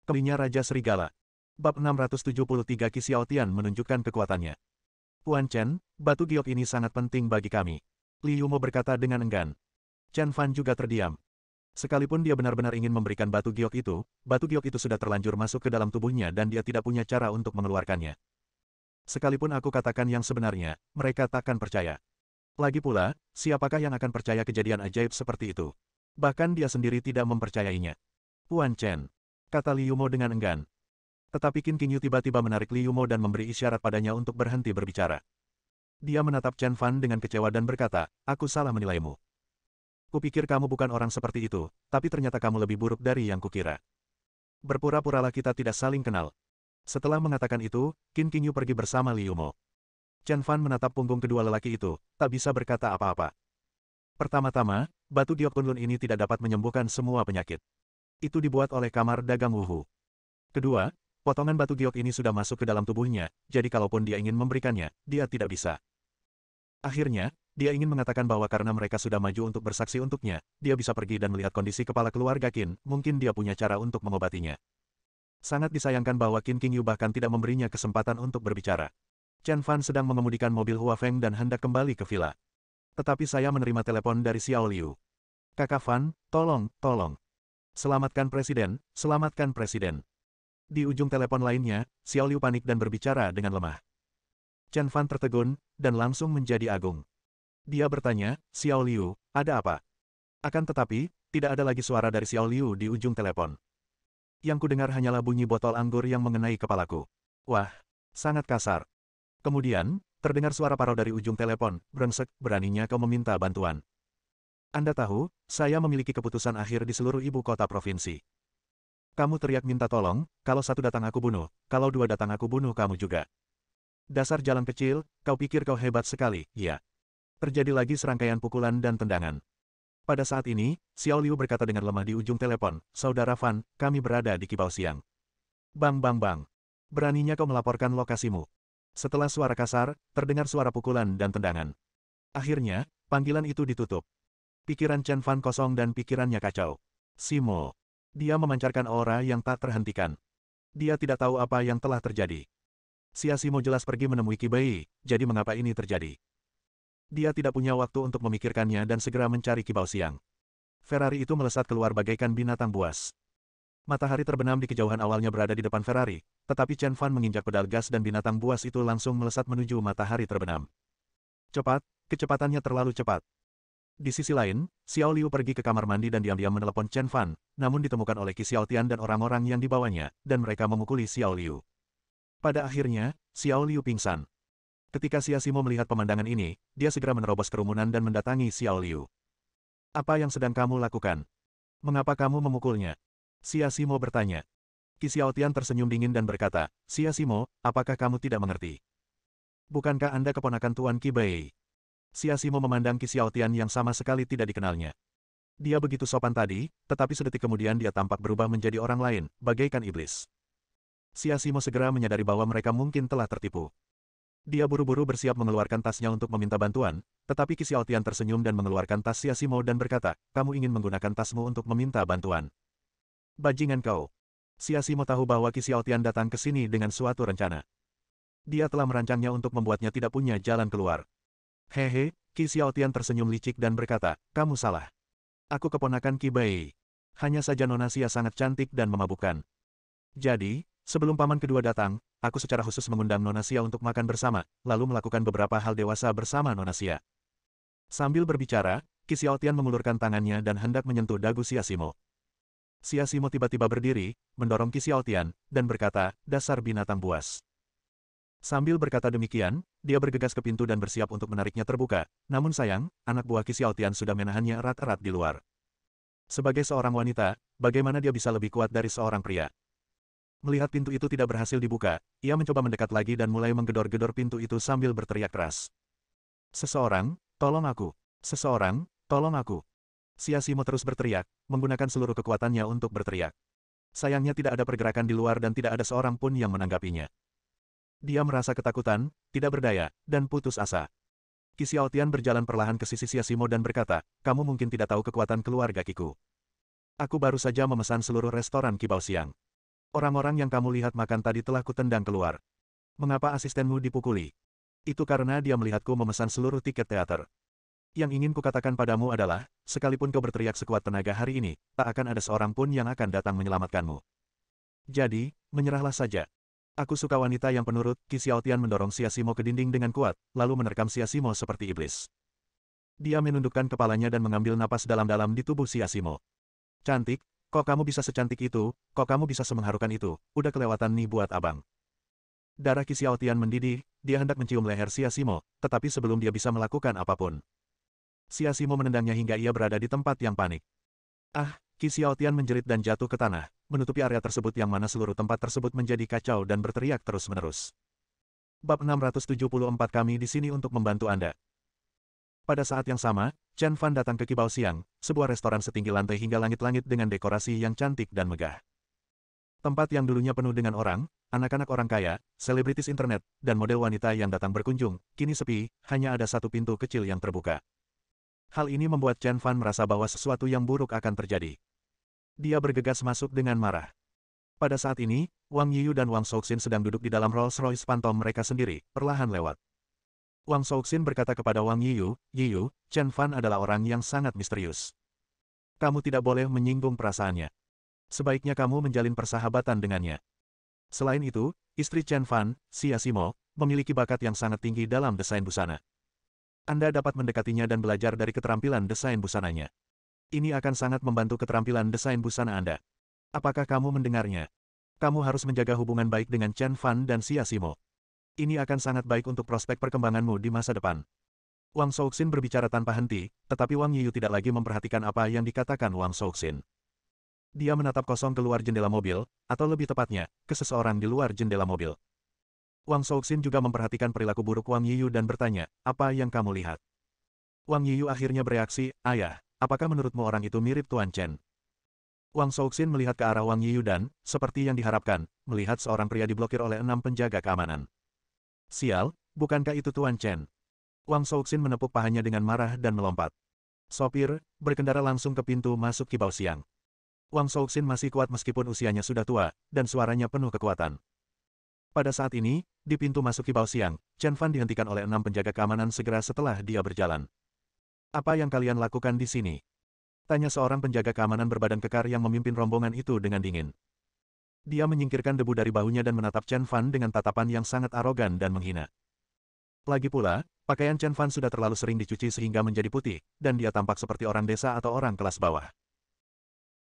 Kelinya Raja Serigala. Bab 673 Qi Xiaotian menunjukkan kekuatannya. Puan Chen, batu giok ini sangat penting bagi kami. Li Yumo berkata dengan enggan. Chen Fan juga terdiam. Sekalipun dia benar-benar ingin memberikan batu giok itu sudah terlanjur masuk ke dalam tubuhnya dan dia tidak punya cara untuk mengeluarkannya. Sekalipun aku katakan yang sebenarnya, mereka takkan percaya. Lagi pula, siapakah yang akan percaya kejadian ajaib seperti itu? Bahkan dia sendiri tidak mempercayainya. Puan Chen, kata Li Yumo dengan enggan. Tetapi Qin Qingyu tiba-tiba menarik Li Yumo dan memberi isyarat padanya untuk berhenti berbicara. Dia menatap Chen Fan dengan kecewa dan berkata, aku salah menilaimu. Kupikir kamu bukan orang seperti itu, tapi ternyata kamu lebih buruk dari yang kukira. Berpura-puralah kita tidak saling kenal. Setelah mengatakan itu, Qin Qingyu pergi bersama Li Yumo. Chen Fan menatap punggung kedua lelaki itu, tak bisa berkata apa-apa. Pertama-tama, batu giok Kunlun ini tidak dapat menyembuhkan semua penyakit. Itu dibuat oleh kamar dagang Wuhu. Kedua, potongan batu giok ini sudah masuk ke dalam tubuhnya, jadi kalaupun dia ingin memberikannya, dia tidak bisa. Akhirnya, dia ingin mengatakan bahwa karena mereka sudah maju untuk bersaksi untuknya, dia bisa pergi dan melihat kondisi kepala keluarga Qin, mungkin dia punya cara untuk mengobatinya. Sangat disayangkan bahwa Qin Qingyu bahkan tidak memberinya kesempatan untuk berbicara. Chen Fan sedang mengemudikan mobil Huafeng dan hendak kembali ke villa. Tetapi saya menerima telepon dari Xiao Liu. Kakak Fan, tolong, tolong. Selamatkan Presiden, selamatkan Presiden. Di ujung telepon lainnya, Xiao Liu panik dan berbicara dengan lemah. Chen Fan tertegun, dan langsung menjadi agung. Dia bertanya, Xiao Liu, ada apa? Akan tetapi, tidak ada lagi suara dari Xiao Liu di ujung telepon. Yang kudengar hanyalah bunyi botol anggur yang mengenai kepalaku. Wah, sangat kasar. Kemudian, terdengar suara parau dari ujung telepon, brengsek, beraninya kau meminta bantuan. Anda tahu, saya memiliki keputusan akhir di seluruh ibu kota provinsi. Kamu teriak minta tolong, kalau satu datang aku bunuh, kalau dua datang aku bunuh kamu juga. Dasar jalan kecil, kau pikir kau hebat sekali, ya. Terjadi lagi serangkaian pukulan dan tendangan. Pada saat ini, Xiao Liu berkata dengan lemah di ujung telepon, Saudara Fan, kami berada di Kibao Siang. Bang bang bang. Beraninya kau melaporkan lokasimu. Setelah suara kasar, terdengar suara pukulan dan tendangan. Akhirnya, panggilan itu ditutup. Pikiran Chen Fan kosong dan pikirannya kacau. Simo. Dia memancarkan aura yang tak terhentikan. Dia tidak tahu apa yang telah terjadi. Xia Simo jelas pergi menemui Qi Bei, jadi mengapa ini terjadi? Dia tidak punya waktu untuk memikirkannya dan segera mencari Kibao Siang. Ferrari itu melesat keluar bagaikan binatang buas. Matahari terbenam di kejauhan awalnya berada di depan Ferrari, tetapi Chen Fan menginjak pedal gas dan binatang buas itu langsung melesat menuju matahari terbenam. Cepat, kecepatannya terlalu cepat. Di sisi lain, Xiao Liu pergi ke kamar mandi dan diam-diam menelepon Chen Fan, namun ditemukan oleh Qi Xiaotian dan orang-orang yang dibawanya, dan mereka memukuli Xiao Liu. Pada akhirnya, Xiao Liu pingsan. Ketika Xia Simo melihat pemandangan ini, dia segera menerobos kerumunan dan mendatangi Xiao Liu. Apa yang sedang kamu lakukan? Mengapa kamu memukulnya? Xia Simo bertanya. Qi Xiaotian tersenyum dingin dan berkata, Xia Simo, apakah kamu tidak mengerti? Bukankah Anda keponakan Tuan Qi Bei? Xia Simo memandang Qi Xiaotian yang sama sekali tidak dikenalnya. Dia begitu sopan tadi, tetapi sedetik kemudian dia tampak berubah menjadi orang lain, bagaikan iblis. Xia Simo segera menyadari bahwa mereka mungkin telah tertipu. Dia buru-buru bersiap mengeluarkan tasnya untuk meminta bantuan, tetapi Qi Xiaotian tersenyum dan mengeluarkan tas Xia Simo dan berkata, kamu ingin menggunakan tasmu untuk meminta bantuan. Bajingan kau. Xia Simo tahu bahwa Qi Xiaotian datang ke sini dengan suatu rencana. Dia telah merancangnya untuk membuatnya tidak punya jalan keluar. Hehe, Qi Xiaotian tersenyum licik dan berkata, kamu salah. Aku keponakan Qi Bei. Hanya saja Nona Xia sangat cantik dan memabukkan. Jadi, sebelum paman kedua datang, aku secara khusus mengundang Nona Xia untuk makan bersama, lalu melakukan beberapa hal dewasa bersama Nona Xia. Sambil berbicara, Qi Xiaotian mengulurkan tangannya dan hendak menyentuh dagu Xia Simo. Xia Simo tiba-tiba berdiri, mendorong Qi Xiaotian, dan berkata, dasar binatang buas. Sambil berkata demikian, dia bergegas ke pintu dan bersiap untuk menariknya terbuka, namun sayang, anak buah Qi Xiaotian sudah menahannya erat-erat di luar. Sebagai seorang wanita, bagaimana dia bisa lebih kuat dari seorang pria? Melihat pintu itu tidak berhasil dibuka, ia mencoba mendekat lagi dan mulai menggedor-gedor pintu itu sambil berteriak keras. Seseorang, tolong aku. Seseorang, tolong aku. Xia Simo terus berteriak, menggunakan seluruh kekuatannya untuk berteriak. Sayangnya tidak ada pergerakan di luar dan tidak ada seorang pun yang menanggapinya. Dia merasa ketakutan, tidak berdaya, dan putus asa. Qi Xiaotian berjalan perlahan ke sisi Xia Simo dan berkata, kamu mungkin tidak tahu kekuatan keluarga Kiku. Aku baru saja memesan seluruh restoran Kibao Siang. Orang-orang yang kamu lihat makan tadi telah kutendang keluar. Mengapa asistenmu dipukuli? Itu karena dia melihatku memesan seluruh tiket teater. Yang ingin kukatakan padamu adalah, sekalipun kau berteriak sekuat tenaga hari ini, tak akan ada seorang pun yang akan datang menyelamatkanmu. Jadi, menyerahlah saja. Aku suka wanita yang penurut. Qi Xiaotian mendorong Xia Simo ke dinding dengan kuat, lalu menerkam Xia Simo seperti iblis. Dia menundukkan kepalanya dan mengambil napas dalam-dalam di tubuh Xia Simo. Cantik, kok kamu bisa secantik itu, kok kamu bisa semengharukan itu, udah kelewatan nih buat abang. Darah Qi Xiaotian mendidih, dia hendak mencium leher Xia Simo, tetapi sebelum dia bisa melakukan apapun, Xia Simo menendangnya hingga ia berada di tempat yang panik. Ah, Qi Xiaotian menjerit dan jatuh ke tanah, menutupi area tersebut yang mana seluruh tempat tersebut menjadi kacau dan berteriak terus-menerus. Bab 674 kami di sini untuk membantu Anda. Pada saat yang sama, Chen Fan datang ke Qibao Xiang, sebuah restoran setinggi lantai hingga langit-langit dengan dekorasi yang cantik dan megah. Tempat yang dulunya penuh dengan orang, anak-anak orang kaya, selebritis internet, dan model wanita yang datang berkunjung, kini sepi, hanya ada satu pintu kecil yang terbuka. Hal ini membuat Chen Fan merasa bahwa sesuatu yang buruk akan terjadi. Dia bergegas masuk dengan marah. Pada saat ini, Wang Yiyu dan Wang Shouxin sedang duduk di dalam Rolls-Royce Phantom mereka sendiri, perlahan lewat. Wang Shouxin berkata kepada Wang Yiyu, "Yiyu, Chen Fan adalah orang yang sangat misterius. Kamu tidak boleh menyinggung perasaannya. Sebaiknya kamu menjalin persahabatan dengannya." Selain itu, istri Chen Fan, Xia Simo, memiliki bakat yang sangat tinggi dalam desain busana. Anda dapat mendekatinya dan belajar dari keterampilan desain busananya. Ini akan sangat membantu keterampilan desain busana Anda. Apakah kamu mendengarnya? Kamu harus menjaga hubungan baik dengan Chen Fan dan Xia Simo. Ini akan sangat baik untuk prospek perkembanganmu di masa depan. Wang Shouxin berbicara tanpa henti, tetapi Wang Yiyu tidak lagi memperhatikan apa yang dikatakan Wang Shouxin. Dia menatap kosong keluar jendela mobil, atau lebih tepatnya, ke seseorang di luar jendela mobil. Wang Shouxin juga memperhatikan perilaku buruk Wang Yiyu dan bertanya, "Apa yang kamu lihat?" Wang Yiyu akhirnya bereaksi, "Ayah, apakah menurutmu orang itu mirip Tuan Chen?" Wang Shouxin melihat ke arah Wang Yiyu dan, seperti yang diharapkan, melihat seorang pria diblokir oleh 6 penjaga keamanan. "Sial, bukankah itu Tuan Chen?" Wang Shouxin menepuk pahanya dengan marah dan melompat. Sopir, berkendara langsung ke pintu masuk Qibao Xiang. Wang Shouxin masih kuat meskipun usianya sudah tua, dan suaranya penuh kekuatan. Pada saat ini, di pintu masuk Qibao Xiang, Chen Fan dihentikan oleh 6 penjaga keamanan segera setelah dia berjalan. "Apa yang kalian lakukan di sini?" tanya seorang penjaga keamanan berbadan kekar yang memimpin rombongan itu dengan dingin. Dia menyingkirkan debu dari bahunya dan menatap Chen Fan dengan tatapan yang sangat arogan dan menghina. Lagi pula, pakaian Chen Fan sudah terlalu sering dicuci sehingga menjadi putih, dan dia tampak seperti orang desa atau orang kelas bawah.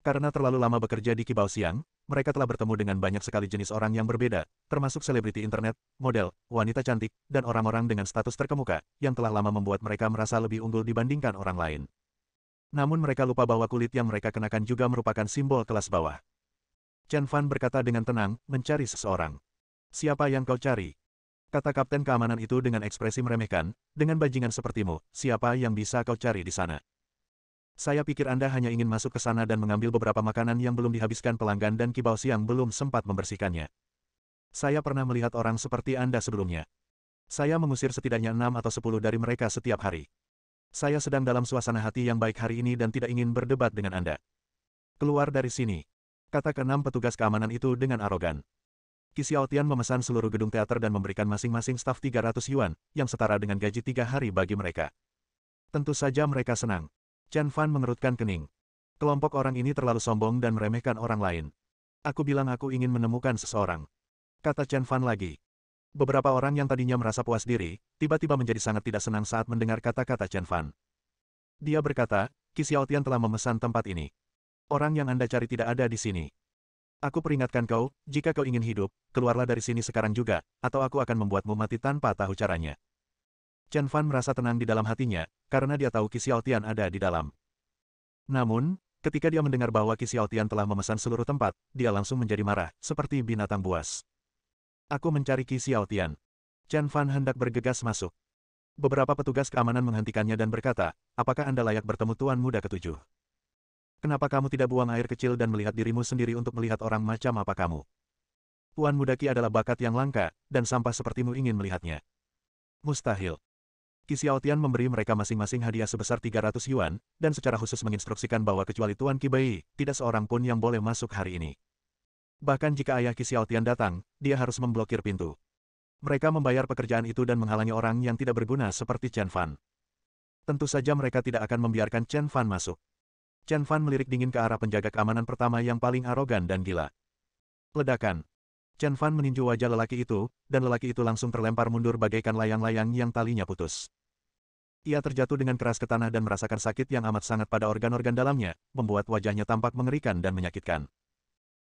Karena terlalu lama bekerja di Qibao Xiang, mereka telah bertemu dengan banyak sekali jenis orang yang berbeda, termasuk selebriti internet, model, wanita cantik, dan orang-orang dengan status terkemuka, yang telah lama membuat mereka merasa lebih unggul dibandingkan orang lain. Namun mereka lupa bahwa kulit yang mereka kenakan juga merupakan simbol kelas bawah. Chen Fan berkata dengan tenang, "Mencari seseorang." "Siapa yang kau cari?" kata kapten keamanan itu dengan ekspresi meremehkan, "Dengan bajingan sepertimu, siapa yang bisa kau cari di sana?" "Saya pikir Anda hanya ingin masuk ke sana dan mengambil beberapa makanan yang belum dihabiskan pelanggan dan Qibao Xiang belum sempat membersihkannya. Saya pernah melihat orang seperti Anda sebelumnya. Saya mengusir setidaknya 6 atau 10 dari mereka setiap hari. Saya sedang dalam suasana hati yang baik hari ini dan tidak ingin berdebat dengan Anda. Keluar dari sini," kata ke-6 petugas keamanan itu dengan arogan. Qi Xiaotian memesan seluruh gedung teater dan memberikan masing-masing staf 300 yuan, yang setara dengan gaji 3 hari bagi mereka. Tentu saja mereka senang. Chen Fan mengerutkan kening. Kelompok orang ini terlalu sombong dan meremehkan orang lain. "Aku bilang aku ingin menemukan seseorang," kata Chen Fan lagi. Beberapa orang yang tadinya merasa puas diri, tiba-tiba menjadi sangat tidak senang saat mendengar kata-kata Chen Fan. Dia berkata, "Qi Xiaotian telah memesan tempat ini. Orang yang Anda cari tidak ada di sini. Aku peringatkan kau, jika kau ingin hidup, keluarlah dari sini sekarang juga, atau aku akan membuatmu mati tanpa tahu caranya." Chen Fan merasa tenang di dalam hatinya, karena dia tahu Qi Xiaotian ada di dalam. Namun, ketika dia mendengar bahwa Qi Xiaotian telah memesan seluruh tempat, dia langsung menjadi marah, seperti binatang buas. "Aku mencari Qi Xiaotian." Chen Fan hendak bergegas masuk. Beberapa petugas keamanan menghentikannya dan berkata, "Apakah Anda layak bertemu Tuan Muda ketujuh? Kenapa kamu tidak buang air kecil dan melihat dirimu sendiri untuk melihat orang macam apa kamu? Tuan Muda Qi adalah bakat yang langka, dan sampah sepertimu ingin melihatnya. Mustahil." Qi Xiaotian memberi mereka masing-masing hadiah sebesar 300 yuan, dan secara khusus menginstruksikan bahwa kecuali Tuan Qi Bai, tidak seorang pun yang boleh masuk hari ini. Bahkan jika ayah Qi Xiaotian datang, dia harus memblokir pintu. Mereka membayar pekerjaan itu dan menghalangi orang yang tidak berguna seperti Chen Fan. Tentu saja mereka tidak akan membiarkan Chen Fan masuk. Chen Fan melirik dingin ke arah penjaga keamanan pertama yang paling arogan dan gila. Ledakan. Chen Fan meninju wajah lelaki itu, dan lelaki itu langsung terlempar mundur bagaikan layang-layang yang talinya putus. Ia terjatuh dengan keras ke tanah dan merasakan sakit yang amat sangat pada organ-organ dalamnya, membuat wajahnya tampak mengerikan dan menyakitkan.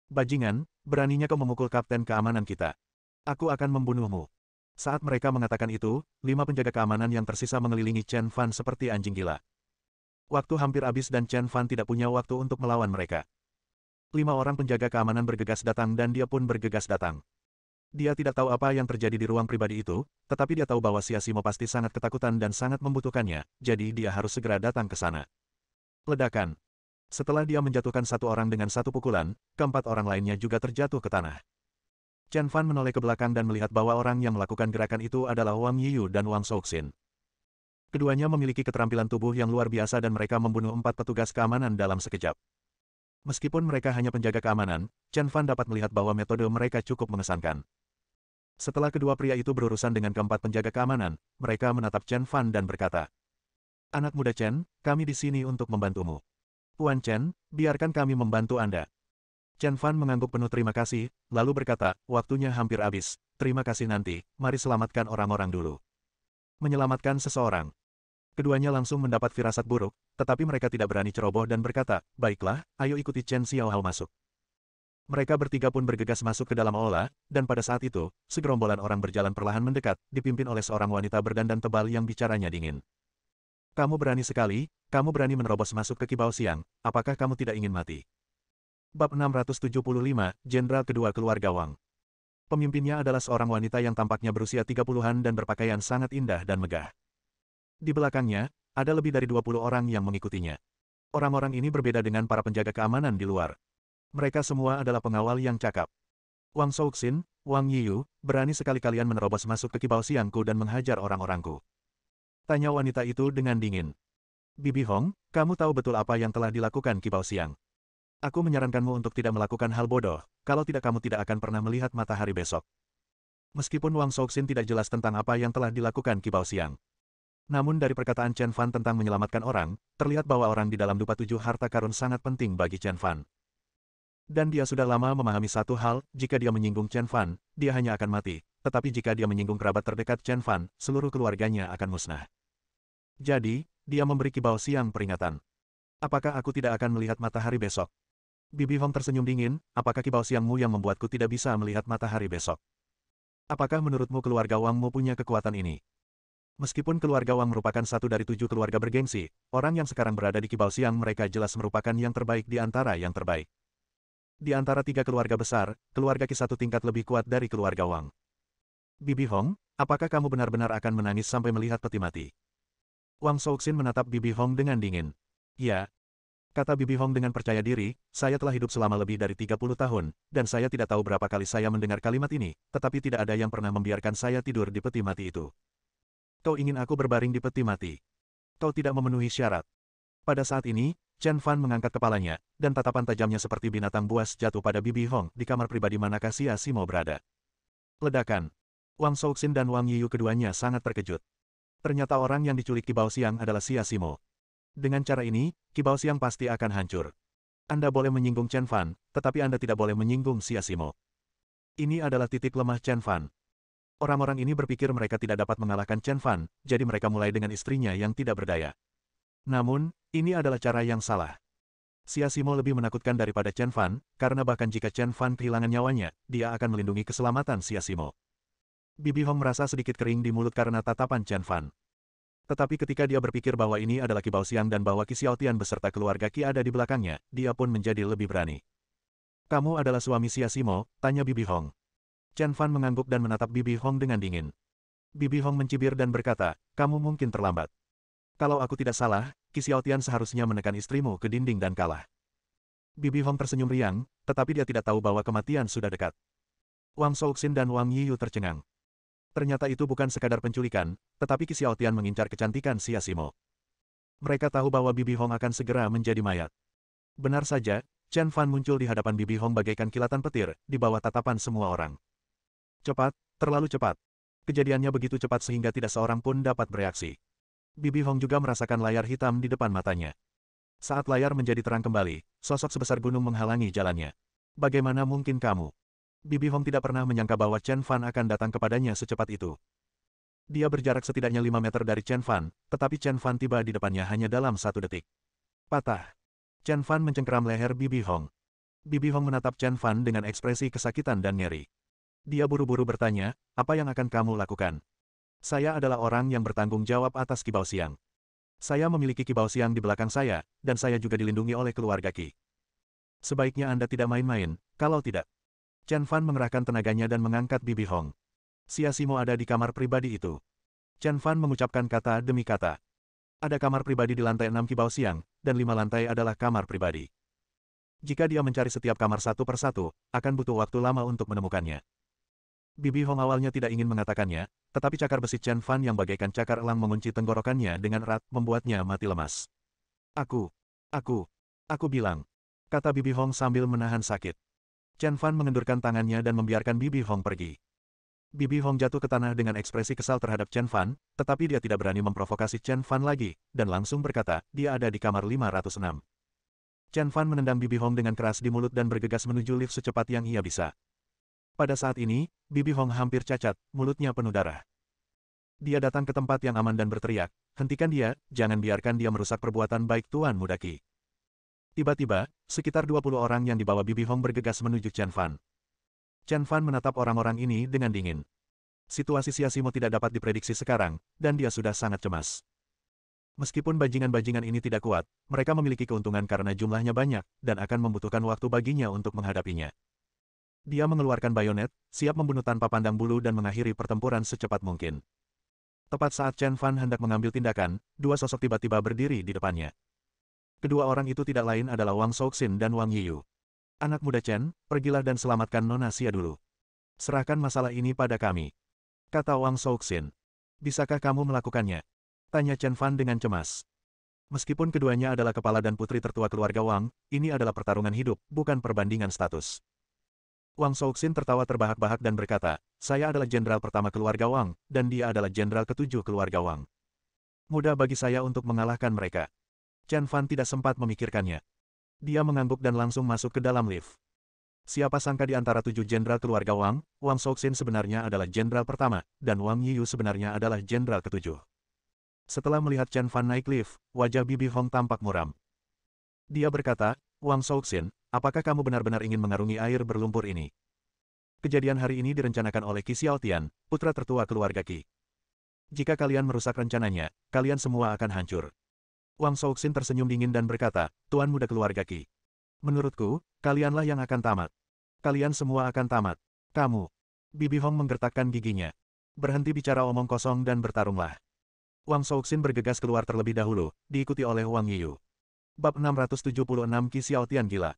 Bajingan, beraninya kau memukul kapten keamanan kita. Aku akan membunuhmu. Saat mereka mengatakan itu, 5 penjaga keamanan yang tersisa mengelilingi Chen Fan seperti anjing gila. Waktu hampir habis dan Chen Fan tidak punya waktu untuk melawan mereka. 5 orang penjaga keamanan bergegas datang dan dia pun bergegas datang. Dia tidak tahu apa yang terjadi di ruang pribadi itu, tetapi dia tahu bahwa Xia Simo pasti sangat ketakutan dan sangat membutuhkannya, jadi dia harus segera datang ke sana. Ledakan. Setelah dia menjatuhkan 1 orang dengan 1 pukulan, ke-4 orang lainnya juga terjatuh ke tanah. Chen Fan menoleh ke belakang dan melihat bahwa orang yang melakukan gerakan itu adalah Wang Yiyu dan Wang Souxin. Keduanya memiliki keterampilan tubuh yang luar biasa dan mereka membunuh 4 petugas keamanan dalam sekejap. Meskipun mereka hanya penjaga keamanan, Chen Fan dapat melihat bahwa metode mereka cukup mengesankan. Setelah kedua pria itu berurusan dengan ke-4 penjaga keamanan, mereka menatap Chen Fan dan berkata, "Anak muda Chen, kami di sini untuk membantumu. Tuan Chen, biarkan kami membantu Anda." Chen Fan mengangguk penuh terima kasih, lalu berkata, "Waktunya hampir habis, terima kasih nanti, mari selamatkan orang-orang dulu." Menyelamatkan seseorang. Keduanya langsung mendapat firasat buruk, tetapi mereka tidak berani ceroboh dan berkata, "Baiklah, ayo ikuti Chen Xiaohao masuk." Mereka bertiga pun bergegas masuk ke dalam aula, dan pada saat itu, segerombolan orang berjalan perlahan mendekat, dipimpin oleh seorang wanita berdandan tebal yang bicaranya dingin. "Kamu berani sekali, kamu berani menerobos masuk ke Qibao Xiang, apakah kamu tidak ingin mati?" Bab 675, Jenderal Kedua Keluarga Wang. Pemimpinnya adalah seorang wanita yang tampaknya berusia 30-an dan berpakaian sangat indah dan megah. Di belakangnya, ada lebih dari 20 orang yang mengikutinya. Orang-orang ini berbeda dengan para penjaga keamanan di luar. Mereka semua adalah pengawal yang cakap. "Wang Souxin, Wang Yiyu, berani sekali kalian menerobos masuk ke Qibao Xiangku dan menghajar orang-orangku?" Tanya wanita itu dengan dingin. "Bibi Hong, kamu tahu betul apa yang telah dilakukan Qibao Xiang. Aku menyarankanmu untuk tidak melakukan hal bodoh, kalau tidak kamu tidak akan pernah melihat matahari besok." Meskipun Wang Souxin tidak jelas tentang apa yang telah dilakukan Qibao Xiang. Namun dari perkataan Chen Fan tentang menyelamatkan orang, terlihat bahwa orang di dalam dupa 7 harta karun sangat penting bagi Chen Fan. Dan dia sudah lama memahami satu hal, jika dia menyinggung Chen Fan, dia hanya akan mati, tetapi jika dia menyinggung kerabat terdekat Chen Fan, seluruh keluarganya akan musnah. Jadi, dia memberi Qibao Xiang peringatan. "Apakah aku tidak akan melihat matahari besok?" Bibi Hong tersenyum dingin, "Apakah Qibao Xiangmu yang membuatku tidak bisa melihat matahari besok? Apakah menurutmu keluarga Wangmu punya kekuatan ini?" Meskipun keluarga Wang merupakan satu dari 7 keluarga bergengsi, orang yang sekarang berada di Qibao Xiang mereka jelas merupakan yang terbaik di antara yang terbaik. Di antara 3 keluarga besar, keluarga Qi satu tingkat lebih kuat dari keluarga Wang. "Bibi Hong, apakah kamu benar-benar akan menangis sampai melihat peti mati?" Wang Souxin menatap Bibi Hong dengan dingin. "Ya," kata Bibi Hong dengan percaya diri, "saya telah hidup selama lebih dari 30 tahun, dan saya tidak tahu berapa kali saya mendengar kalimat ini, tetapi tidak ada yang pernah membiarkan saya tidur di peti mati itu. Kau ingin aku berbaring di peti mati? Kau tidak memenuhi syarat." Pada saat ini, Chen Fan mengangkat kepalanya, dan tatapan tajamnya seperti binatang buas jatuh pada Bibi Hong di kamar pribadi manakah Xia Simo berada. Ledakan. Wang Souxin dan Wang Yiyu keduanya sangat terkejut. Ternyata orang yang diculik Qibao Xiang adalah Xia Simo. Dengan cara ini, Qibao Xiang pasti akan hancur. Anda boleh menyinggung Chen Fan, tetapi Anda tidak boleh menyinggung Xia Simo. Ini adalah titik lemah Chen Fan. Orang-orang ini berpikir mereka tidak dapat mengalahkan Chen Fan, jadi mereka mulai dengan istrinya yang tidak berdaya. Namun, ini adalah cara yang salah. Xia Simo lebih menakutkan daripada Chen Fan, karena bahkan jika Chen Fan kehilangan nyawanya, dia akan melindungi keselamatan Xia Simo. Bibi Hong merasa sedikit kering di mulut karena tatapan Chen Fan. Tetapi ketika dia berpikir bahwa ini adalah Qibao Xiang dan bahwa Qi Xiaotian beserta keluarga Qi ada di belakangnya, dia pun menjadi lebih berani. "Kamu adalah suami Xia Simo?" tanya Bibi Hong. Chen Fan mengangguk dan menatap Bibi Hong dengan dingin. Bibi Hong mencibir dan berkata, "Kamu mungkin terlambat. Kalau aku tidak salah, Qi Xiaotian seharusnya menekan istrimu ke dinding dan kalah." Bibi Hong tersenyum riang, tetapi dia tidak tahu bahwa kematian sudah dekat. Wang Souxin dan Wang Yiyu tercengang. Ternyata itu bukan sekadar penculikan, tetapi Qi Xiaotian mengincar kecantikan Xia Simo. Mereka tahu bahwa Bibi Hong akan segera menjadi mayat. Benar saja, Chen Fan muncul di hadapan Bibi Hong bagaikan kilatan petir, di bawah tatapan semua orang. Cepat, terlalu cepat. Kejadiannya begitu cepat sehingga tidak seorang pun dapat bereaksi. Bibi Hong juga merasakan layar hitam di depan matanya. Saat layar menjadi terang kembali, sosok sebesar gunung menghalangi jalannya. Bagaimana mungkin kamu? Bibi Hong tidak pernah menyangka bahwa Chen Fan akan datang kepadanya secepat itu. Dia berjarak setidaknya 5 meter dari Chen Fan, tetapi Chen Fan tiba di depannya hanya dalam 1 detik. Patah. Chen Fan mencengkeram leher Bibi Hong. Bibi Hong menatap Chen Fan dengan ekspresi kesakitan dan nyeri. Dia buru-buru bertanya, apa yang akan kamu lakukan? Saya adalah orang yang bertanggung jawab atas Qibao Xiang. Saya memiliki Qibao Xiang di belakang saya, dan saya juga dilindungi oleh keluarga Qi. Sebaiknya Anda tidak main-main, kalau tidak. Chen Fan mengerahkan tenaganya dan mengangkat Bibi Hong. Xia Simo ada di kamar pribadi itu. Chen Fan mengucapkan kata demi kata. Ada kamar pribadi di lantai 6 Qibao Xiang, dan 5 lantai adalah kamar pribadi. Jika dia mencari setiap kamar satu persatu, akan butuh waktu lama untuk menemukannya. Bibi Hong awalnya tidak ingin mengatakannya, tetapi cakar besi Chen Fan yang bagaikan cakar elang mengunci tenggorokannya dengan erat, membuatnya mati lemas. Aku bilang, kata Bibi Hong sambil menahan sakit. Chen Fan mengendurkan tangannya dan membiarkan Bibi Hong pergi. Bibi Hong jatuh ke tanah dengan ekspresi kesal terhadap Chen Fan, tetapi dia tidak berani memprovokasi Chen Fan lagi, dan langsung berkata, dia ada di kamar 506. Chen Fan menendang Bibi Hong dengan keras di mulut dan bergegas menuju lift secepat yang ia bisa. Pada saat ini, Bibi Hong hampir cacat, mulutnya penuh darah. Dia datang ke tempat yang aman dan berteriak, hentikan dia, jangan biarkan dia merusak perbuatan baik Tuan Muda Qi. Tiba-tiba, sekitar 20 orang yang dibawa Bibi Hong bergegas menuju Chen Fan. Chen Fan menatap orang-orang ini dengan dingin. Situasi Xia Simo tidak dapat diprediksi sekarang, dan dia sudah sangat cemas. Meskipun bajingan-bajingan ini tidak kuat, mereka memiliki keuntungan karena jumlahnya banyak, dan akan membutuhkan waktu baginya untuk menghadapinya. Dia mengeluarkan bayonet, siap membunuh tanpa pandang bulu dan mengakhiri pertempuran secepat mungkin. Tepat saat Chen Fan hendak mengambil tindakan, dua sosok tiba-tiba berdiri di depannya. Kedua orang itu tidak lain adalah Wang Souxin dan Wang Yiyu. Anak muda Chen, pergilah dan selamatkan Nona Xia dulu. Serahkan masalah ini pada kami. Kata Wang Souxin. Bisakah kamu melakukannya? Tanya Chen Fan dengan cemas. Meskipun keduanya adalah kepala dan putri tertua keluarga Wang, ini adalah pertarungan hidup, bukan perbandingan status. Wang Souxin tertawa terbahak-bahak dan berkata, saya adalah jenderal pertama keluarga Wang, dan dia adalah jenderal ketujuh keluarga Wang. Mudah bagi saya untuk mengalahkan mereka. Chen Fan tidak sempat memikirkannya. Dia mengangguk dan langsung masuk ke dalam lift. Siapa sangka di antara 7 jenderal keluarga Wang, Wang Souxin sebenarnya adalah jenderal pertama, dan Wang Yiyu sebenarnya adalah jenderal ketujuh. Setelah melihat Chen Fan naik lift, wajah Bibi Hong tampak muram. Dia berkata, Wang Souxin, apakah kamu benar-benar ingin mengarungi air berlumpur ini? Kejadian hari ini direncanakan oleh Qi Xiaotian, putra tertua keluarga Qi. Jika kalian merusak rencananya, kalian semua akan hancur. Wang Souxin tersenyum dingin dan berkata, Tuan muda keluarga Qi. Menurutku, kalianlah yang akan tamat. Kalian semua akan tamat. Kamu. Bibi Hong menggertakkan giginya. Berhenti bicara omong kosong dan bertarunglah. Wang Souxin bergegas keluar terlebih dahulu, diikuti oleh Wang Yiyu. Bab 676 Qi Xiaotian gila.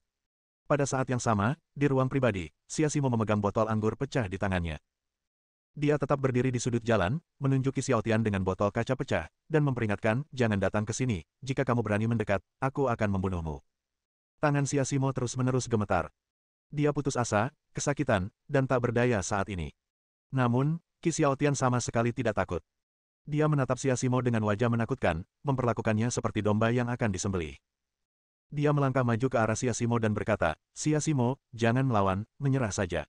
Pada saat yang sama, di ruang pribadi, Xia Simo memegang botol anggur pecah di tangannya. Dia tetap berdiri di sudut jalan, menunjuk Qi Xiaotian dengan botol kaca pecah, dan memperingatkan, jangan datang ke sini, jika kamu berani mendekat, aku akan membunuhmu. Tangan Xia Simo terus-menerus gemetar. Dia putus asa, kesakitan, dan tak berdaya saat ini. Namun, Qi Xiaotian sama sekali tidak takut. Dia menatap Xia Simo dengan wajah menakutkan, memperlakukannya seperti domba yang akan disembelih. Dia melangkah maju ke arah Xia Simo dan berkata, Xia Simo, jangan melawan, menyerah saja.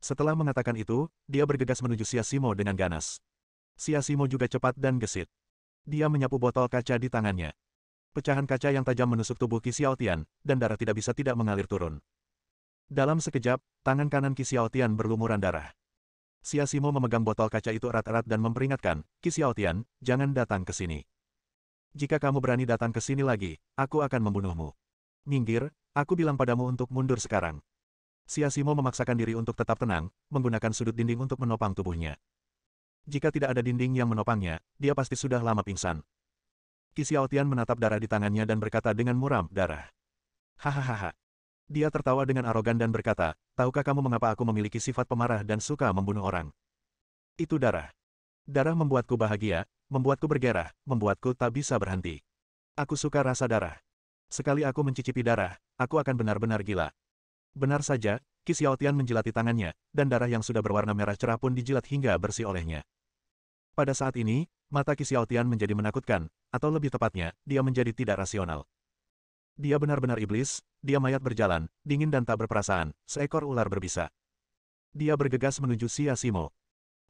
Setelah mengatakan itu, dia bergegas menuju Xia Simo dengan ganas. Xia Simo juga cepat dan gesit. Dia menyapu botol kaca di tangannya. Pecahan kaca yang tajam menusuk tubuh Qi Xiaotian, dan darah tidak bisa tidak mengalir turun. Dalam sekejap, tangan kanan Qi Xiaotian berlumuran darah. Xia Simo memegang botol kaca itu erat-erat dan memperingatkan, Qi Xiaotian, jangan datang ke sini. Jika kamu berani datang ke sini lagi, aku akan membunuhmu. Minggir, aku bilang padamu untuk mundur sekarang. Xia Simo memaksakan diri untuk tetap tenang, menggunakan sudut dinding untuk menopang tubuhnya. Jika tidak ada dinding yang menopangnya, dia pasti sudah lama pingsan. Qi Xiaotian menatap darah di tangannya dan berkata dengan muram darah. Hahaha. Dia tertawa dengan arogan dan berkata, tahukah kamu mengapa aku memiliki sifat pemarah dan suka membunuh orang? Itu darah. Darah membuatku bahagia, membuatku bergairah, membuatku tak bisa berhenti. Aku suka rasa darah. Sekali aku mencicipi darah, aku akan benar-benar gila. Benar saja, Qi Xiaotian menjilati tangannya, dan darah yang sudah berwarna merah cerah pun dijilat hingga bersih olehnya. Pada saat ini, mata Qi Xiaotian menjadi menakutkan, atau lebih tepatnya, dia menjadi tidak rasional. Dia benar-benar iblis, dia mayat berjalan, dingin dan tak berperasaan, seekor ular berbisa. Dia bergegas menuju Xia Simo.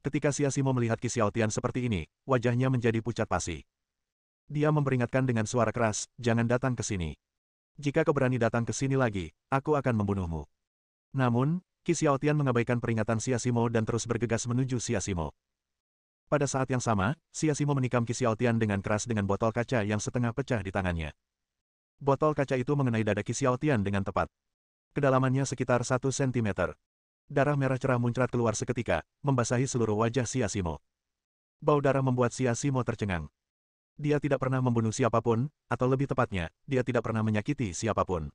Ketika Xia Simo melihat Qi Xiaotian seperti ini, wajahnya menjadi pucat pasi. Dia memperingatkan dengan suara keras, jangan datang ke sini. Jika kau berani datang ke sini lagi, aku akan membunuhmu. Namun, Qi Xiaotian mengabaikan peringatan Xia Simo dan terus bergegas menuju Xia Simo. Pada saat yang sama, Xia Simo menikam Qi Xiaotian dengan keras dengan botol kaca yang setengah pecah di tangannya. Botol kaca itu mengenai dada Qi Xiaotian dengan tepat. Kedalamannya sekitar 1 cm. Darah merah cerah muncrat keluar seketika, membasahi seluruh wajah Xia Simo. Bau darah membuat Xia Simo tercengang. Dia tidak pernah membunuh siapapun, atau lebih tepatnya, dia tidak pernah menyakiti siapapun.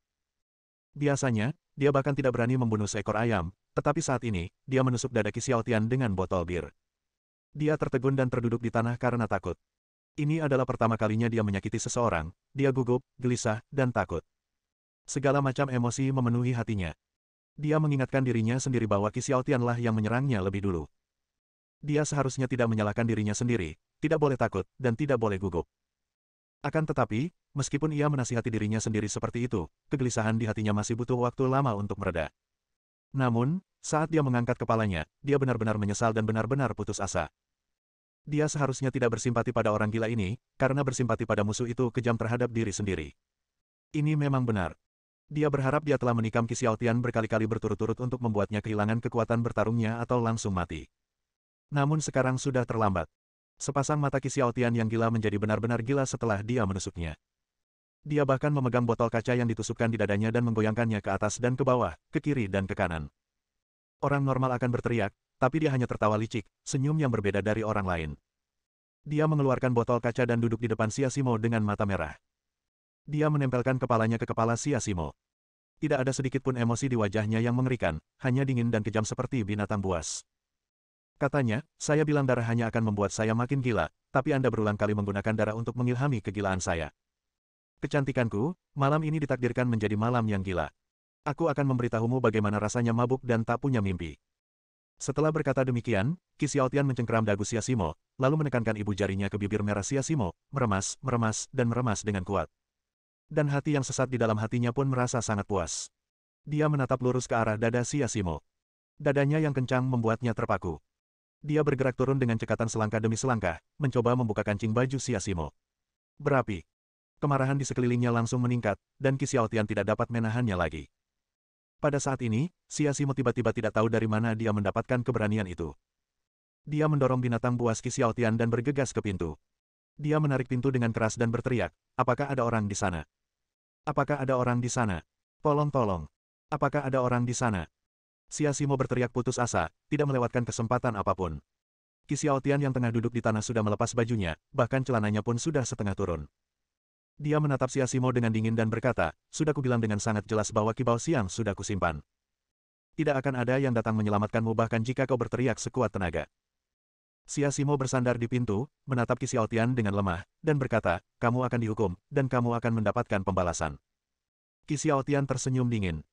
Biasanya, dia bahkan tidak berani membunuh seekor ayam, tetapi saat ini, dia menusuk dada Qi Xiaotian dengan botol bir. Dia tertegun dan terduduk di tanah karena takut. Ini adalah pertama kalinya dia menyakiti seseorang, dia gugup, gelisah, dan takut. Segala macam emosi memenuhi hatinya. Dia mengingatkan dirinya sendiri bahwa Qi Xiaotianlah yang menyerangnya lebih dulu. Dia seharusnya tidak menyalahkan dirinya sendiri, tidak boleh takut, dan tidak boleh gugup. Akan tetapi, meskipun ia menasihati dirinya sendiri seperti itu, kegelisahan di hatinya masih butuh waktu lama untuk mereda. Namun, saat dia mengangkat kepalanya, dia benar-benar menyesal dan benar-benar putus asa. Dia seharusnya tidak bersimpati pada orang gila ini, karena bersimpati pada musuh itu kejam terhadap diri sendiri. Ini memang benar. Dia berharap dia telah menikam Qi Xiaotian berkali-kali berturut-turut untuk membuatnya kehilangan kekuatan bertarungnya atau langsung mati. Namun sekarang sudah terlambat. Sepasang mata Qi Xiaotian yang gila menjadi benar-benar gila setelah dia menusuknya. Dia bahkan memegang botol kaca yang ditusukkan di dadanya dan menggoyangkannya ke atas dan ke bawah, ke kiri dan ke kanan. Orang normal akan berteriak, tapi dia hanya tertawa licik, senyum yang berbeda dari orang lain. Dia mengeluarkan botol kaca dan duduk di depan Xia Simo dengan mata merah. Dia menempelkan kepalanya ke kepala Xia Simo. Tidak ada sedikit pun emosi di wajahnya yang mengerikan, hanya dingin dan kejam seperti binatang buas. Katanya, saya bilang darah hanya akan membuat saya makin gila, tapi Anda berulang kali menggunakan darah untuk mengilhami kegilaan saya. Kecantikanku, malam ini ditakdirkan menjadi malam yang gila. Aku akan memberitahumu bagaimana rasanya mabuk dan tak punya mimpi. Setelah berkata demikian, Qi Xiaotian mencengkeram dagu Xia Simo, lalu menekankan ibu jarinya ke bibir merah Xia Simo, meremas, dan meremas dengan kuat. Dan hati yang sesat di dalam hatinya pun merasa sangat puas. Dia menatap lurus ke arah dada Xia Simo. Dadanya yang kencang membuatnya terpaku. Dia bergerak turun dengan cekatan selangkah demi selangkah, mencoba membuka kancing baju Xia Simo. Berapi. Kemarahan di sekelilingnya langsung meningkat, dan Qi Xiaotian tidak dapat menahannya lagi. Pada saat ini, Xia Simo tiba-tiba tidak tahu dari mana dia mendapatkan keberanian itu. Dia mendorong binatang buas Qi Xiaotian dan bergegas ke pintu. Dia menarik pintu dengan keras dan berteriak, apakah ada orang di sana? Apakah ada orang di sana? Tolong. Apakah ada orang di sana? Xia Simo berteriak putus asa, tidak melewatkan kesempatan apapun. Qi Xiaotian yang tengah duduk di tanah sudah melepas bajunya, bahkan celananya pun sudah setengah turun. Dia menatap Xia Simo dengan dingin dan berkata, sudah kubilang dengan sangat jelas bahwa Qi Baoxiang sudah kusimpan. Tidak akan ada yang datang menyelamatkanmu bahkan jika kau berteriak sekuat tenaga. Xia Simo bersandar di pintu, menatap Qi Xiaotian dengan lemah, dan berkata, kamu akan dihukum, dan kamu akan mendapatkan pembalasan. Qi Xiaotian tersenyum dingin.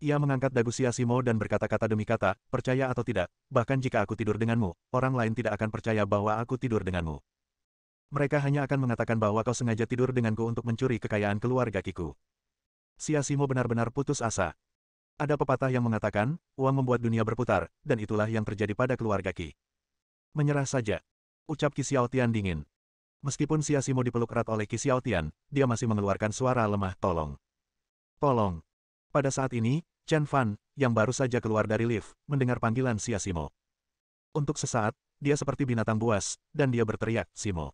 Ia mengangkat dagu Xia Simo dan berkata-kata demi kata, percaya atau tidak, bahkan jika aku tidur denganmu, orang lain tidak akan percaya bahwa aku tidur denganmu. Mereka hanya akan mengatakan bahwa kau sengaja tidur denganku untuk mencuri kekayaan keluarga Kiku. Xia Simo benar-benar putus asa. Ada pepatah yang mengatakan, uang membuat dunia berputar, dan itulah yang terjadi pada keluarga Qi. Menyerah saja. Ucap Qi Xiaotian dingin. Meskipun Xia Simo dipeluk erat oleh Qi Xiaotian, dia masih mengeluarkan suara lemah tolong. Tolong. Pada saat ini, Chen Fan, yang baru saja keluar dari lift, mendengar panggilan Xia Simo. Untuk sesaat, dia seperti binatang buas, dan dia berteriak, Simo.